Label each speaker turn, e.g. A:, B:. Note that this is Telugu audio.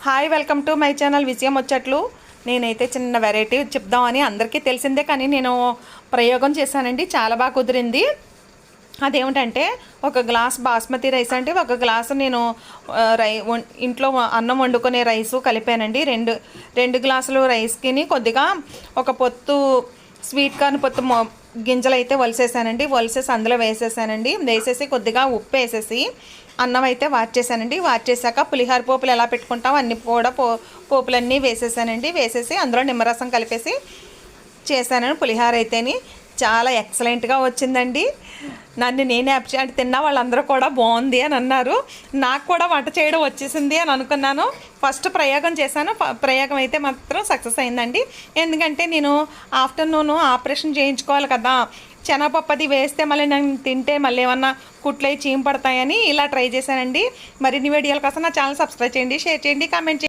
A: Hi welcome to my channel విజయం వచ్చట్లు. నేనైతే చిన్న వెరైటీ చెప్దామని అందరికీ తెలిసిందే, కానీ నేను ప్రయోగం చేశానండి. చాలా బాగా కుదిరింది. అదేమిటంటే ఒక గ్లాస్ బాస్మతి రైస్ అంటే ఒక గ్లాసు నేను ఇంట్లో అన్నం వండుకునే రైసు కలిపానండి. రెండు గ్లాసులు రైస్కి కొద్దిగా ఒక పొత్తు స్వీట్ కార్న్ పొత్తు గింజలు అయితే వలిసేసానండి. వలిసేసి అందులో వేసేసానండి. వేసేసి కొద్దిగా ఉప్పు వేసేసి అన్నం అయితే వార్చేసానండి. వార్చేసాక పులిహోర పోపులు ఎలా పెట్టుకుంటాం అన్ని కూడా పోపులన్నీ వేసేసానండి. వేసేసి అందులో నిమ్మరసం కలిపేసి చేశాను పులిహోర అయితేని. చాలా ఎక్సలెంట్గా వచ్చిందండి. నన్ను నేనే అప్రిషియేట్ తిన్నా వాళ్ళందరూ కూడా బాగుంది అని అన్నారు. నాకు కూడా వంట చేయడం వచ్చేసింది అని అనుకున్నాను. ఫస్ట్ ప్రయోగం చేశాను. ప్రయోగం అయితే మాత్రం సక్సెస్ అయిందండి. ఎందుకంటే నేను ఆఫ్టర్నూన్ ఆపరేషన్ చేయించుకోవాలి కదా, శనగపప్పు అది వేస్తే మళ్ళీ నేను తింటే మళ్ళీ ఏమన్నా కుట్లయి చీమ పడతాయని ఇలా ట్రై చేశానండి. మరిన్ని వీడియోల కోసం నా ఛానల్ సబ్స్క్రైబ్ చేయండి, షేర్ చేయండి, కామెంట్ చేయండి.